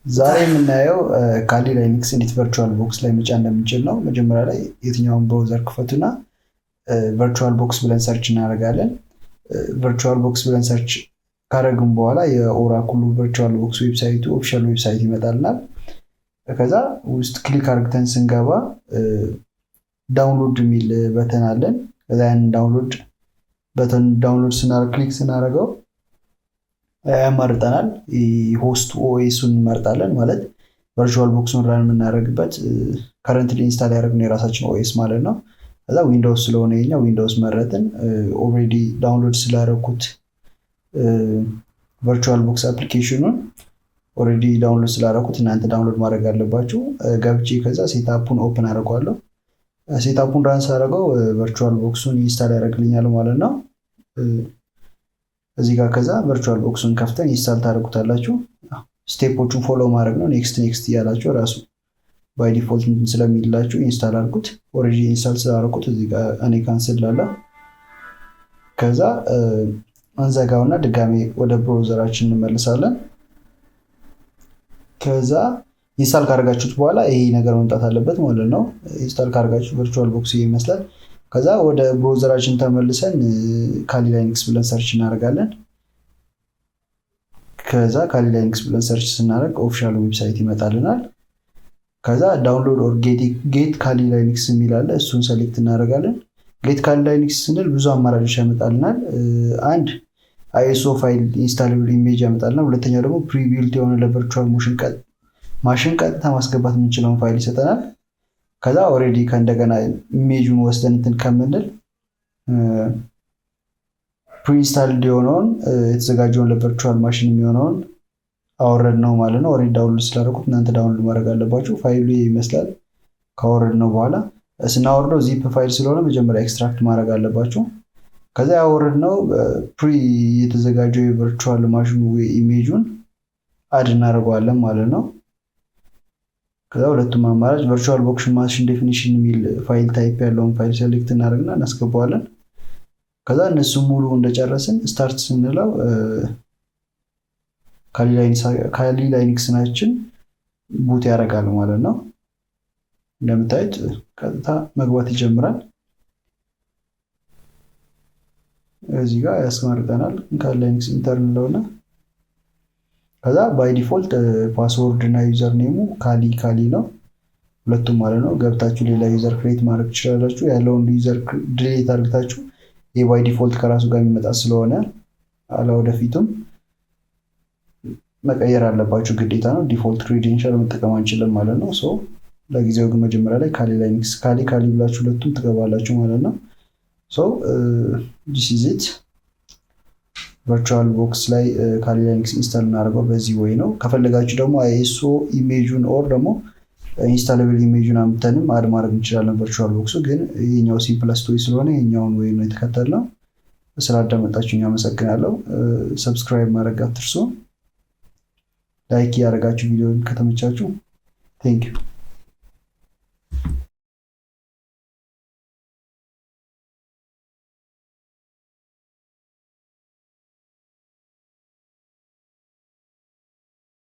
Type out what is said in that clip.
ዛሬ የምናየው ካሊ ላይነክስ እንዴት ቨርቹዋል ቦክስ ላይ መጫን እንደምንችል ነው። መጀመሪያ ላይ የትኛውን ብራውዘር ክፈቱና ቨርቹዋል ቦክስ ብለን ሰርች እናደርጋለን። ቨርቹዋል ቦክስ ብለን ሰርች ካደረግን በኋላ የኦራክሉ ቨርቹዋል ቦክስ ዌብሳይቱ ኦፊሻል ዌብሳይት ይመጣልናል። ከዛ ውስጥ ክሊክ አድርገን ስንገባ ዳውንሎድ የሚል በተን አለን። ከዛ ያንን ዳውንሎድ በተን ዳውንሎድ ክሊክ ስናደርገው ያመርጠናል። ሆስት ኦኤሱን እንመርጣለን፣ ማለት ቨርቹዋል ቦክሱን ራን የምናደርግበት ከረንትሊ ኢንስታል ያደረግነው የራሳችን ኦኤስ ማለት ነው። ከዛ ዊንዶውስ ስለሆነ የኛ ዊንዶውስ መረጥን። ኦልሬዲ ዳውንሎድ ስላደረኩት ቨርቹዋል ቦክስ አፕሊኬሽኑን ኦልሬዲ ዳውንሎድ ስላደረኩት እናንተ ዳውንሎድ ማድረግ አለባችሁ። ገብቼ ከዛ ሴትአፑን ኦፕን አድርገዋለሁ። ሴትአፑን ራን ሳደርገው ቨርቹዋል ቦክሱን ኢንስታል ያደርግልኛል ማለት ነው። እዚህ ጋር ከዛ ቨርቹዋል ቦክሱን ከፍተን ኢንስታል ታደርጉታላችሁ። ስቴፖቹን ፎሎ ማድረግ ነው። ኔክስት እያላችሁ ራሱ ባይ ዲፎልት ስለሚላችሁ ኢንስታል አድርጉት። ኦልሬዲ ኢንስታል ስላደረኩት እዚህ ጋር እኔ ካንስል ላለ ከዛ እንዘጋውና ድጋሜ ወደ ብራውዘራችን እንመልሳለን። ከዛ ኢንስታል ካደረጋችሁት በኋላ ይሄ ነገር መምጣት አለበት ማለት ነው። ኢንስታል ካደረጋችሁት ቨርቹዋል ቦክስ ይመስላል። ከዛ ወደ ብራውዘራችን ተመልሰን ካሊ ላይነክስ ብለን ሰርች እናደርጋለን። ከዛ ካሊ ላይነክስ ብለን ሰርች ስናደርግ ኦፊሻል ዌብሳይት ይመጣልናል። ከዛ ዳውንሎድ ኦር ጌት ካሊ ላይነክስ የሚል አለ። እሱን ሰሌክት እናደርጋለን። ጌት ካሊ ላይነክስ ስንል ብዙ አማራጮች ያመጣልናል። አንድ አይኤስኦ ፋይል ኢንስታሌብል ኢሜጅ ያመጣልናል። ሁለተኛው ደግሞ ፕሪቢልት የሆነ ለቨርቹዋል ማሽን ቀጥታ ማስገባት የምንችለውን ፋይል ይሰጠናል። ከዛ ኦልሬዲ ከእንደገና ኢሜጁን ወስደን እንትን ከምንል ፕሪኢንስታልድ የሆነውን የተዘጋጀውን ለቨርቹዋል ማሽን የሚሆነውን አወረድ ነው ማለት ነው። ኦልሬዲ ዳውንሎድ ስላደረኩት እናንተ ዳውንሎድ ማድረግ አለባችሁ። ፋይሉ ይመስላል። ካወረድ ነው በኋላ ስናወርደው ዚፕ ፋይል ስለሆነ መጀመሪያ ኤክስትራክት ማድረግ አለባችሁ። ከዛ ያወረድ ነው ፕሪ የተዘጋጀው የቨርቹዋል ማሽኑ ኢሜጁን አድ እናደርገዋለን ማለት ነው። ከዛ ሁለቱም አማራጭ ቨርቹዋል ቦክስ ማሽን ዴፊኒሽን የሚል ፋይል ታይፕ ያለውን ፋይል ሴሌክት እናደርግና እናስገባዋለን። ከዛ እነሱ ሙሉ እንደጨረስን ስታርት ስንለው ካሊ ላይነክስናችን ቡት ያደርጋል ማለት ነው። እንደምታዩት ቀጥታ መግባት ይጀምራል። እዚህ ጋር ያስመርጠናል ካሊ ላይነክስ ኢንተርን ለሆነ ከዛ ባይ ዲፎልት ፓስወርድ እና ዩዘር ኔሙ ካሊ ነው፣ ሁለቱም ማለት ነው። ገብታችሁ ሌላ ዩዘር ክሬት ማድረግ ትችላላችሁ። ያለውን ዩዘር ድሌት አድርጋችሁ የባይ ዲፎልት ከራሱ ጋር የሚመጣ ስለሆነ ወደፊቱም መቀየር አለባችሁ ግዴታ ነው። ዲፎልት ክሬዴንሻል መጠቀም አንችልም ማለት ነው። ሶ ለጊዜው ግን መጀመሪያ ላይ ካሊ ላይነክስ ካሊ ብላችሁ ሁለቱም ትገባላችሁ ማለት ነው። ሶ ዲስ ኢዝ ኢት። ቨርቹዋል ቦክስ ላይ ካሊ ላይነክስ ኢንስታል እናደርገው በዚህ ወይ ነው። ከፈለጋችሁ ደግሞ አይኤስኦ ኢሜጁን ኦር ደግሞ ኢንስታሌብል ኢሜጁን አምጥተንም አድ ማድረግ እንችላለን። ቨርቹዋል ቦክሱ ግን ይሄኛው ሲምፕለስት ወይ ስለሆነ ይሄኛውን ወይ ነው የተከተልነው። ስላዳመጣችሁኝ አመሰግናለሁ። ሰብስክራይብ ማድረግ አትርሱ። ላይክ ያደረጋችሁ ቪዲዮውን ከተመቻችሁ ቴንክ ዩ።